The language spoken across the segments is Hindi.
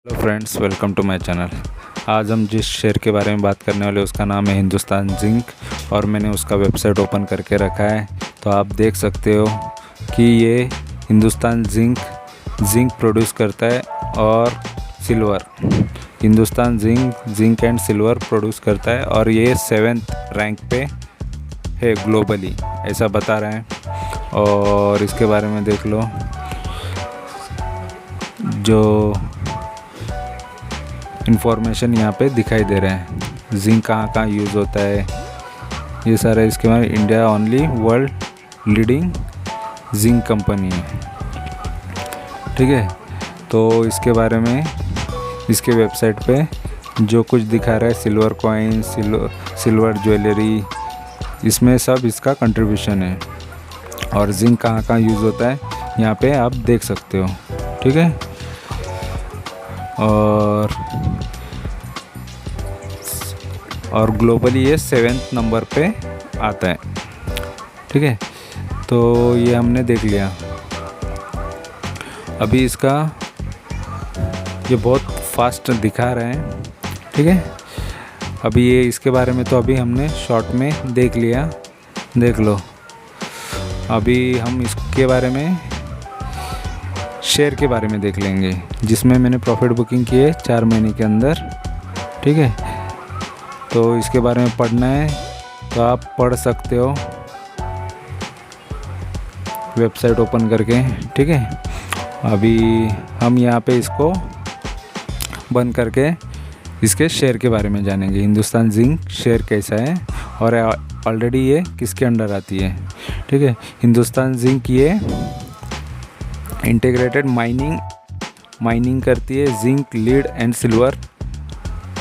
Hello friends, welcome to my channel. आज हम जिस शेयर के बारे में बात करने वाले उसका नाम है हिंदुस्तान जिंक और मैंने उसका वेबसाइट ओपन करके रखा है। तो आप देख सकते हो कि ये हिंदुस्तान जिंक प्रोड्यूस करता है और silver. Hindustan zinc and silver produce करता है और ये 7th रैंक पे है ग्लोबली, ऐसा बता रहे हैं। और इसके बारे में देख लो, जो इन्फॉर्मेशन यहाँ पे दिखाई दे रहा है, जिंक कहाँ कहाँ यूज़ होता है, ये सारा इसके बारे में। India only world leading zinc company है, ठीक है। तो इसके बारे में इसके वेबसाइट पे जो कुछ दिखा रहा है, सिल्वर कॉइन, सिल्वर ज्वेलरी, इसमें सब इसका कंट्रीब्यूशन है। और जिंक कहाँ कहाँ यूज़ होता है यहाँ पे आप देख सकते हो, ठीक है। और ग्लोबली ये 7th नंबर पे आता है, ठीक है। तो ये हमने देख लिया। अभी इसका ये बहुत फास्ट दिखा रहे हैं, ठीक है। अभी ये इसके बारे में तो अभी हमने शॉर्ट में देख लिया, देख लो। अभी हम इसके बारे में शेयर के बारे में देख लेंगे, जिसमें मैंने प्रॉफिट बुकिंग की है 4 महीने के अंदर, ठीक है। तो इसके बारे में पढ़ना है तो आप पढ़ सकते हो वेबसाइट ओपन करके, ठीक है। अभी हम यहाँ पे इसको बंद करके इसके शेयर के बारे में जानेंगे। हिंदुस्तान जिंक शेयर कैसा है और ऑलरेडी ये किसके अंडर आती है, ठीक है। हिंदुस्तान जिंक ये इंटीग्रेटेड माइनिंग करती है। जिंक, लीड एंड सिल्वर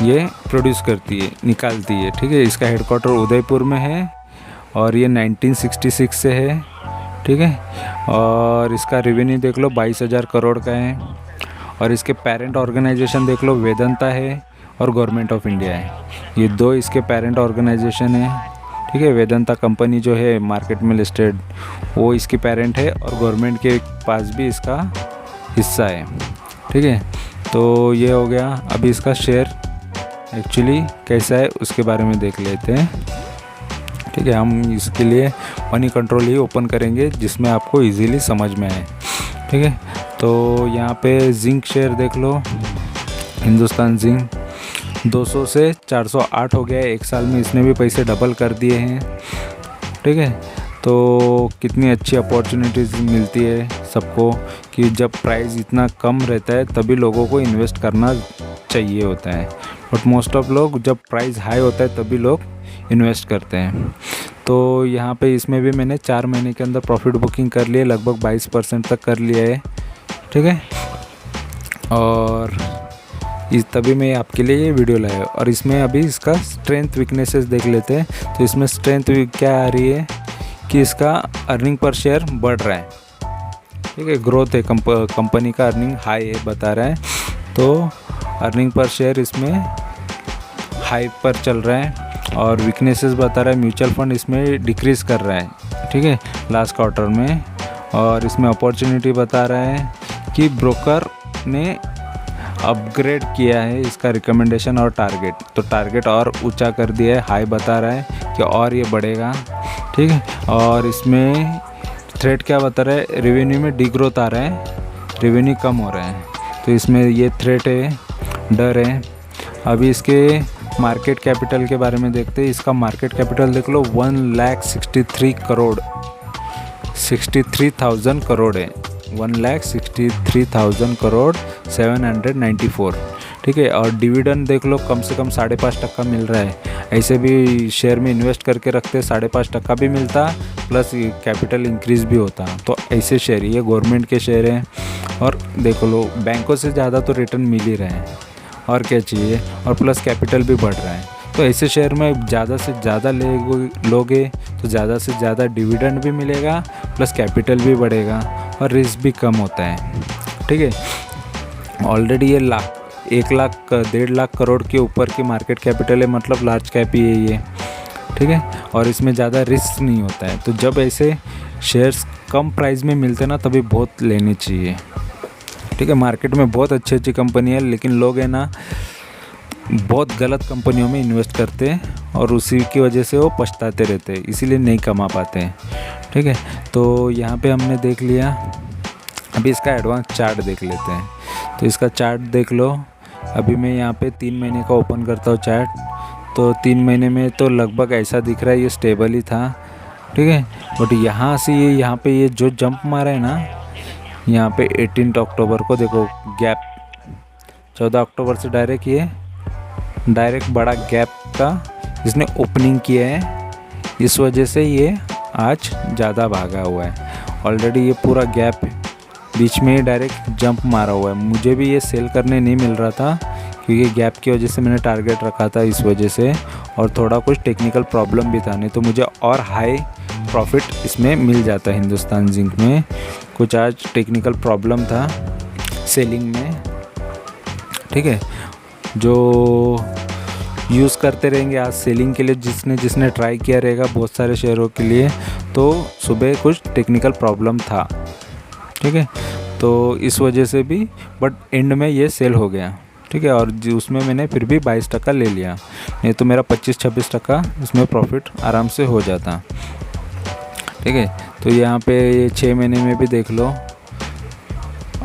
ये प्रोड्यूस करती है, निकालती है, ठीक है। इसका हेडक्वार्टर उदयपुर में है और ये 1966 से है, ठीक है। और इसका रेवेन्यू देख लो 22,000 करोड़ का है। और इसके पेरेंट ऑर्गेनाइजेशन देख लो, वेदांता है और गवर्नमेंट ऑफ इंडिया है। ये दो इसके पेरेंट ऑर्गेनाइजेशन है, ठीक है। वेदांता कंपनी जो है मार्केट में लिस्टेड, वो इसकी पेरेंट है और गवर्नमेंट के पास भी इसका हिस्सा है, ठीक है। तो ये हो गया। अभी इसका शेयर एक्चुअली कैसा है उसके बारे में देख लेते हैं, ठीक है। हम इसके लिए मनी कंट्रोल ही ओपन करेंगे जिसमें आपको इजीली समझ में आए, ठीक है। तो यहाँ पे जिंक शेयर देख लो, हिंदुस्तान जिंक 200 से 408 हो गया है। 1 साल में इसने भी पैसे डबल कर दिए हैं, ठीक है। तो कितनी अच्छी अपॉर्चुनिटीज़ मिलती है सबको कि जब प्राइस इतना कम रहता है तभी लोगों को इन्वेस्ट करना चाहिए होता है। बट मोस्ट ऑफ लोग जब प्राइस हाई होता है तभी लोग इन्वेस्ट करते हैं। तो यहाँ पे इसमें भी मैंने 4 महीने के अंदर प्रॉफिट बुकिंग कर लिए, लगभग 22% तक कर लिया है, ठीक है। और तभी मैं आपके लिए ये वीडियो लाया। और इसमें अभी इसका स्ट्रेंथ वीकनेसेस देख लेते हैं। तो इसमें स्ट्रेंथ क्या आ रही है कि इसका अर्निंग पर शेयर बढ़ रहा है, ठीक है। ग्रोथ है, कंपनी का अर्निंग हाई है बता रहा है। तो अर्निंग पर शेयर इसमें हाई पर चल रहा है। और वीकनेसेस बता रहा है, म्यूचुअल फंड इसमें डिक्रीज कर रहा है, ठीक है, लास्ट क्वार्टर में। और इसमें अपॉर्चुनिटी बता रहा है कि ब्रोकर ने अपग्रेड किया है इसका रिकमेंडेशन और टारगेट। तो टारगेट और ऊंचा कर दिया है, हाई बता रहा है कि और ये बढ़ेगा, ठीक है। और इसमें थ्रेट क्या बता रहा है, रेवेन्यू में डिग्रोथ आ रहा है, रेवेन्यू कम हो रहा है। तो इसमें ये थ्रेट है, डर है। अभी इसके मार्केट कैपिटल के बारे में देखते हैं। इसका मार्केट कैपिटल देख लो 1,63 करोड़, 63,000 करोड़ है। 1,63,000 करोड़ 794, ठीक है। और डिविडेंड देख लो कम से कम 5.5% मिल रहा है। ऐसे भी शेयर में इन्वेस्ट करके रखते 5.5% भी मिलता, प्लस कैपिटल इंक्रीज भी होता। तो ऐसे शेयर, ये गवर्नमेंट के शेयर हैं। और देखो लो, बैंकों से ज़्यादा तो रिटर्न मिल ही रहे हैं, और क्या चाहिए। और प्लस कैपिटल भी बढ़ रहा है। तो ऐसे शेयर में ज़्यादा से ज़्यादा लोगे तो ज़्यादा से ज़्यादा डिविडेंड भी मिलेगा, प्लस कैपिटल भी बढ़ेगा और रिस्क भी कम होता है, ठीक है। ऑलरेडी ये 1 लाख 1.5 लाख करोड़ के ऊपर की मार्केट कैपिटल है, मतलब लार्ज कैप ही है ये, ठीक है। और इसमें ज़्यादा रिस्क नहीं होता है। तो जब ऐसे शेयर्स कम प्राइस में मिलते ना तभी बहुत लेने चाहिए, ठीक है। मार्केट में बहुत अच्छी अच्छी कंपनी है, लेकिन लोग है ना बहुत गलत कंपनियों में इन्वेस्ट करते हैं और उसी की वजह से वो पछताते रहते हैं, इसीलिए नहीं कमा पाते हैं। ठीक है, तो यहाँ पे हमने देख लिया। अभी इसका एडवांस चार्ट देख लेते हैं। तो इसका चार्ट देख लो। अभी मैं यहाँ पे 3 महीने का ओपन करता हूँ चार्ट, तो 3 महीने में तो लगभग ऐसा दिख रहा है, ये स्टेबल ही था। ठीक है, बट यहाँ से यहाँ पे ये जो जंप मारा है ना, यहाँ पे 18 अक्टूबर को देखो गैप, 14 अक्टूबर से डायरेक्ट बड़ा गैप का इसने ओपनिंग किया है, इस वजह से ये आज ज़्यादा भागा हुआ है। ऑलरेडी ये पूरा गैप बीच में ही डायरेक्ट जंप मारा हुआ है। मुझे भी ये सेल करने नहीं मिल रहा था, क्योंकि गैप की वजह से मैंने टारगेट रखा था इस वजह से, और थोड़ा कुछ टेक्निकल प्रॉब्लम भी था, नहीं तो मुझे और हाई प्रॉफिट इसमें मिल जाता है। हिंदुस्तान जिंक में कुछ आज टेक्निकल प्रॉब्लम था सेलिंग में। ठीक है, जो यूज़ करते रहेंगे आज सेलिंग के लिए, जिसने ट्राई किया रहेगा बहुत सारे शेयरों के लिए, तो सुबह कुछ टेक्निकल प्रॉब्लम था। ठीक है, तो इस वजह से भी, बट एंड में ये सेल हो गया। ठीक है, और उसमें मैंने फिर भी 22% ले लिया, नहीं तो मेरा 25-26% इसमें प्रॉफिट आराम से हो जाता। ठीक है, तो यहाँ पे 6 महीने में भी देख लो,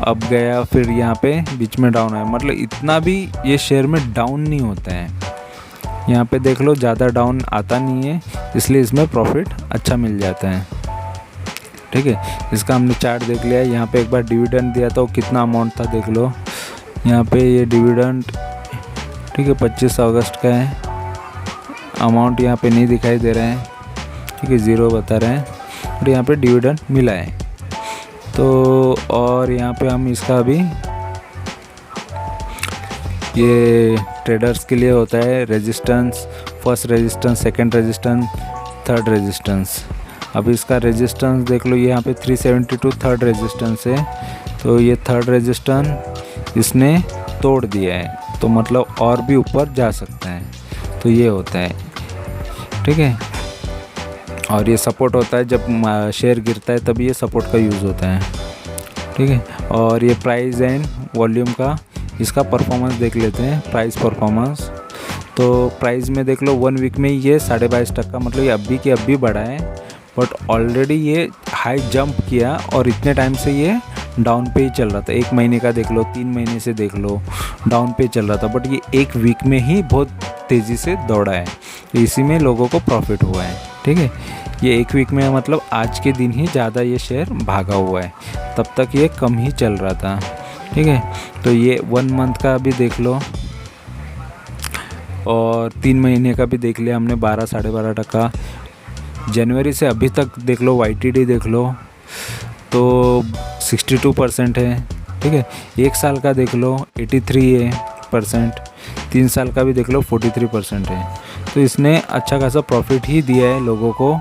अब गया, फिर यहाँ पे बीच में डाउन है। मतलब इतना भी ये शेयर में डाउन नहीं होता है, यहाँ पे देख लो ज़्यादा डाउन आता नहीं है, इसलिए इसमें प्रॉफिट अच्छा मिल जाता है। ठीक है, इसका हमने चार्ट देख लिया। यहाँ पे एक बार डिविडेंड दिया था, वो कितना अमाउंट था देख लो। यहाँ पे ये डिविडेंड, ठीक है, 25 अगस्त का है। अमाउंट यहाँ पे नहीं दिखाई दे रहा है, ठीक है, 0 बता रहे हैं, और यहाँ पे डिविडेंड मिला है। तो और यहाँ पे हम इसका अभी, ये ट्रेडर्स के लिए होता है resistance, first resistance, second resistance, third resistance. अब इसका रेजिस्टेंस देख लो, यहाँ पे 372 थर्ड रेजिस्टेंस है, तो ये थर्ड रेजिस्टेंस इसने तोड़ दिया है, तो मतलब और भी ऊपर जा सकता है, तो ये होता है। ठीक है, और ये सपोर्ट होता है जब शेयर गिरता है, तभी ये सपोर्ट का यूज़ होता है। ठीक है, और ये प्राइस एंड वॉल्यूम का इसका परफॉर्मेंस देख लेते हैं, प्राइस परफॉर्मेंस। तो प्राइस में देख लो 1 वीक में ये 22.5%, मतलब ये अभी के अभी बढ़ा है, बट ऑलरेडी ये हाई जंप किया और इतने टाइम से ये डाउन पे ही चल रहा था। 1 महीने का देख लो, 3 महीने से देख लो, डाउन पे चल रहा था, बट ये 1 वीक में ही बहुत तेज़ी से दौड़ा है, तो इसी में लोगों को प्रॉफिट हुआ है। ठीक है, ये 1 वीक में मतलब आज के दिन ही ज़्यादा ये शेयर भागा हुआ है, तब तक ये कम ही चल रहा था। ठीक है, तो ये 1 मंथ का भी देख लो, और 3 महीने का भी देख लिया हमने, 12-12.5%। जनवरी से अभी तक देख लो, YTD देख लो तो 62% है। ठीक है, 1 साल का देख लो 83%, 3 साल का भी देख लो 43% है, तो इसने अच्छा खासा प्रॉफिट ही दिया है लोगों को।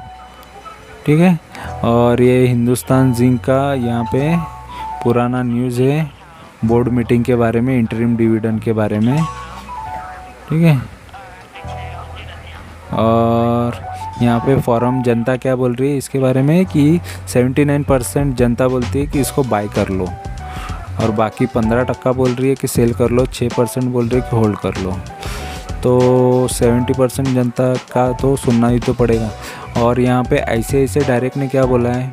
ठीक है, और ये हिंदुस्तान जिंक का यहाँ पे पुराना न्यूज़ है, बोर्ड मीटिंग के बारे में, इंटरिम डिविडेंड के बारे में। ठीक है, और यहाँ पे फॉरम जनता क्या बोल रही है इसके बारे में कि 79% जनता बोलती है कि इसको बाय कर लो, और बाकी 15% बोल रही है कि सेल कर लो, 6% बोल रही है कि होल्ड कर लो। तो 70% जनता का तो सुनना ही तो पड़ेगा। और यहाँ पे ऐसे डायरेक्ट ने क्या बोला है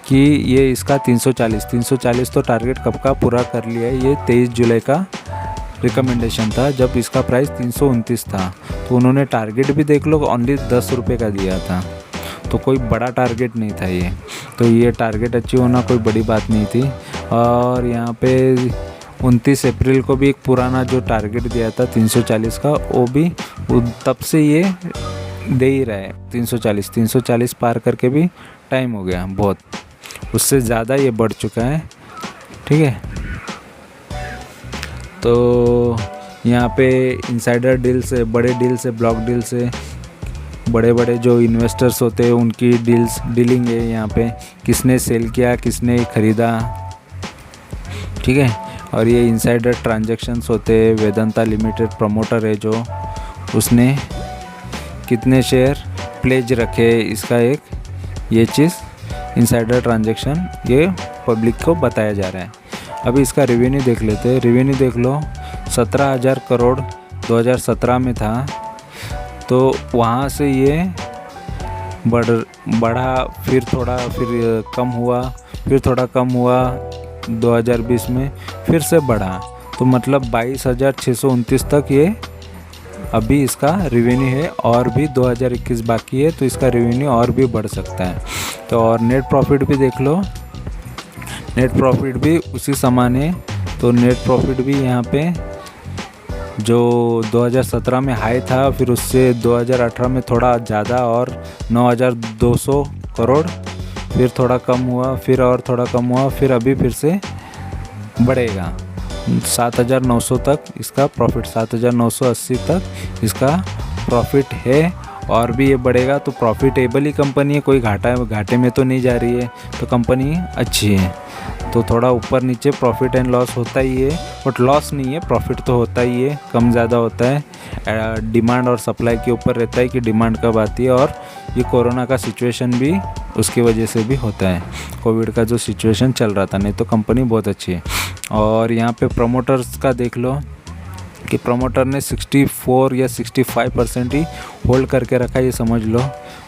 कि ये इसका 340 तो टारगेट कब का पूरा कर लिया है। ये 23 जुलाई का रिकमेंडेशन था, जब इसका प्राइस 329 था, तो उन्होंने टारगेट भी देख लो ओनली 10 रुपये का दिया था, तो कोई बड़ा टारगेट नहीं था ये, तो ये टारगेट अचीव होना कोई बड़ी बात नहीं थी। और यहाँ पे 29 अप्रैल को भी एक पुराना जो टारगेट दिया था 340 का, वो भी तब से ये दे ही रहा है 340 पार करके भी टाइम हो गया बहुत, उससे ज़्यादा ये बढ़ चुका है। ठीक है, तो यहाँ पे इनसाइडर डील से, बड़े डील से, ब्लॉक डील से, बड़े जो इन्वेस्टर्स होते हैं उनकी डीलिंग है यहाँ पे, किसने सेल किया, किसने ख़रीदा। ठीक है, और ये इनसाइडर ट्रांजैक्शंस होते हैं, वेदांता लिमिटेड प्रमोटर है जो, उसने कितने शेयर प्लेज रखे, इसका एक ये चीज़ इनसाइडर ट्रांजैक्शन ये पब्लिक को बताया जा रहा है। अभी इसका रेवेन्यू देख लेते हैं। रेवेन्यू देख लो 17,000 करोड़ 2017 में था, तो वहाँ से ये बढ़ा, फिर थोड़ा फिर कम हुआ, फिर थोड़ा कम हुआ 2020 में, फिर से बढ़ा, तो मतलब 22,629 तक ये अभी इसका रेवेन्यू है। और भी 2021 बाकी है, तो इसका रेवेन्यू और भी बढ़ सकता है। तो और नेट प्रॉफिट भी देख लो, नेट प्रॉफिट भी उसी समान है। तो नेट प्रॉफिट भी यहाँ पे जो 2017 में हाई था, फिर उससे 2018 में थोड़ा ज़्यादा और 9,200 करोड़, फिर थोड़ा कम हुआ, फिर और थोड़ा कम हुआ, फिर अभी फिर से बढ़ेगा 7,900 तक इसका प्रॉफिट, 7,980 तक इसका प्रॉफिट है। और भी ये बढ़ेगा, तो प्रॉफिटेबल ही कंपनी है, कोई घाटे में तो नहीं जा रही है, तो कंपनी अच्छी है। तो थोड़ा ऊपर नीचे प्रॉफिट एंड लॉस होता ही है, बट लॉस नहीं है, प्रॉफिट तो होता ही है, कम ज़्यादा होता है। डिमांड और सप्लाई के ऊपर रहता है कि डिमांड कब आती है, और ये कोरोना का सिचुएशन भी उसकी वजह से भी होता है, कोविड का जो सिचुएशन चल रहा था, नहीं तो कंपनी बहुत अच्छी है। और यहाँ पे प्रमोटर्स का देख लो कि प्रमोटर ने 64 या 65% ही होल्ड करके रखा है, ये समझ लो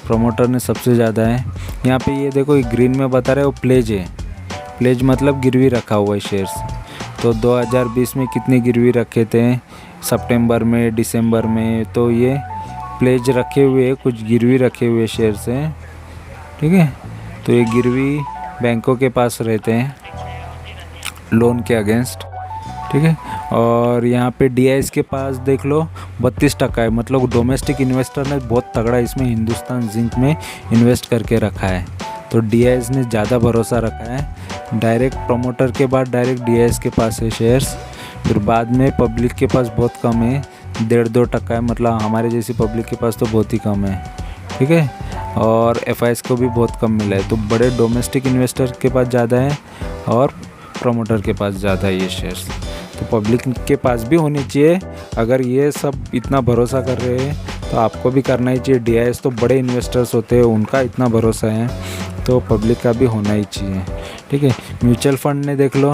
प्रमोटर ने सबसे ज़्यादा है। यहाँ पे ये देखो, ये ग्रीन में बता रहे हो प्लेज है, प्लेज मतलब गिरवी रखा हुआ है शेयर्स। तो 2020 में कितने गिरवी रखे थे, सितंबर में, दिसंबर में, तो ये प्लेज रखे हुए, कुछ गिरवी रखे हुए शेयर्स हैं, ठीक है। तो ये गिरवी बैंकों के पास रहते हैं लोन के अगेंस्ट, ठीक है। और यहाँ पे DIS के पास देख लो 32% है, मतलब डोमेस्टिक इन्वेस्टर ने बहुत तगड़ा इसमें हिंदुस्तान जिंक में इन्वेस्ट करके रखा है। तो DIS ने ज़्यादा भरोसा रखा है, डायरेक्ट प्रमोटर के बाद डायरेक्ट DIS के पास है शेयर्स, फिर बाद में पब्लिक के पास बहुत कम है, 1.5-2% है, मतलब हमारे जैसी पब्लिक के पास तो बहुत ही कम है, ठीक है। और FIs को भी बहुत कम मिला है। तो बड़े डोमेस्टिक इन्वेस्टर के पास ज़्यादा है और प्रमोटर के पास ज़्यादा है ये शेयर्स। तो पब्लिक के पास भी होनी चाहिए। अगर ये सब इतना भरोसा कर रहे हैं तो आपको भी करना ही चाहिए। DIS तो बड़े इन्वेस्टर्स होते हैं, उनका इतना भरोसा है, तो पब्लिक का भी होना ही चाहिए, ठीक है। म्यूचुअल फंड ने देख लो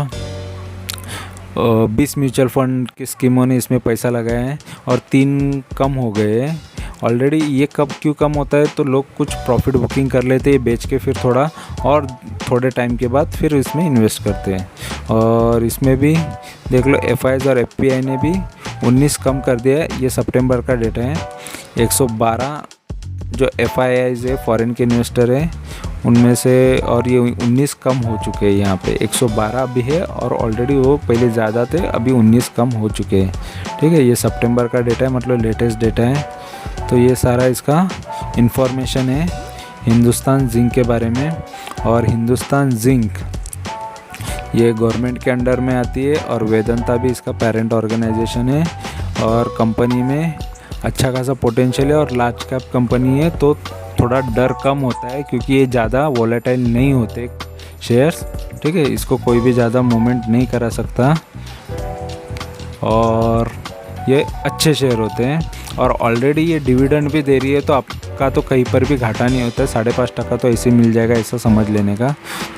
20 म्यूचुअल फंड की स्कीमों ने इसमें पैसा लगाया है और 3 कम हो गए हैं ऑलरेडी। ये कब क्यों कम होता है, तो लोग कुछ प्रॉफिट बुकिंग कर लेते हैं, बेच के फिर थोड़ा और थोड़े टाइम के बाद फिर इसमें इन्वेस्ट करते हैं। और इसमें भी देख लो FIs और FPI ने भी 19 कम कर दिया है, ये सितंबर का डेटा है। 112 जो FIIs है, फॉरेन के इन्वेस्टर है, उनमें से, और ये 19 कम हो चुके हैं। यहाँ पे 112 भी है और ऑलरेडी वो पहले ज़्यादा थे, अभी 19 कम हो चुके हैं, ठीक है। ये सितंबर का डेटा है, मतलब लेटेस्ट डेटा है। तो ये सारा इसका इन्फॉर्मेशन है हिंदुस्तान जिंक के बारे में। और हिंदुस्तान जिंक ये गवर्नमेंट के अंडर में आती है और वेदांता भी इसका पेरेंट ऑर्गेनाइजेशन है। और कंपनी में अच्छा खासा पोटेंशियल है और लार्ज कैप कंपनी है, तो थोड़ा डर कम होता है क्योंकि ये ज़्यादा वॉलेटाइल नहीं होते शेयर्स, ठीक है। इसको कोई भी ज़्यादा मूवमेंट नहीं करा सकता और ये अच्छे शेयर होते हैं। और ऑलरेडी ये डिविडेंड भी दे रही है, तो आपका तो कहीं पर भी घाटा नहीं होता है, 5.5% तो ऐसे मिल जाएगा, ऐसा समझ लेने का।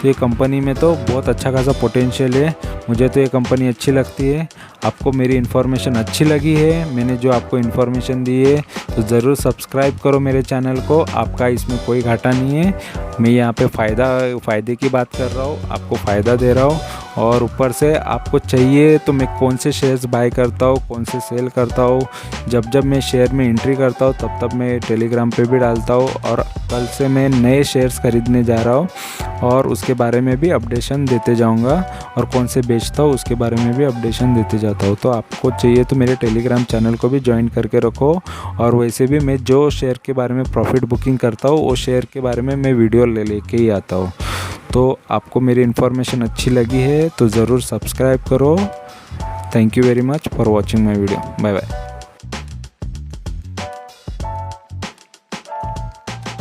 तो ये कंपनी में तो बहुत अच्छा खासा पोटेंशियल है। मुझे तो ये कंपनी अच्छी लगती है। आपको मेरी इन्फॉर्मेशन अच्छी लगी है, मैंने जो आपको इन्फॉर्मेशन दी है, तो ज़रूर सब्सक्राइब करो मेरे चैनल को। आपका इसमें कोई घाटा नहीं है, मैं यहाँ पे फ़ायदे की बात कर रहा हूँ, आपको फ़ायदा दे रहा हूँ। और ऊपर से आपको चाहिए तो मैं कौन से शेयर्स बाय करता हूँ, कौन से सेल करता हूँ, जब मैं शेयर में एंट्री करता हूँ तब मैं टेलीग्राम पे भी डालता हूँ। और कल से मैं नए शेयर्स खरीदने जा रहा हूँ और उसके बारे में भी अपडेशन देते जाऊँगा, और कौन से बेचता हूँ उसके बारे में भी अपडेशन देते जाता हूँ। तो आपको चाहिए तो मेरे टेलीग्राम चैनल को भी ज्वाइन करके रखो। और वैसे भी मैं जो शेयर के बारे में प्रॉफिट बुकिंग करता हूँ, वो शेयर के बारे में मैं वीडियो लेके ही आता हूँ। तो आपको मेरी इन्फॉर्मेशन अच्छी लगी है तो ज़रूर सब्सक्राइब करो। Thank you very much for watching my video. Bye bye.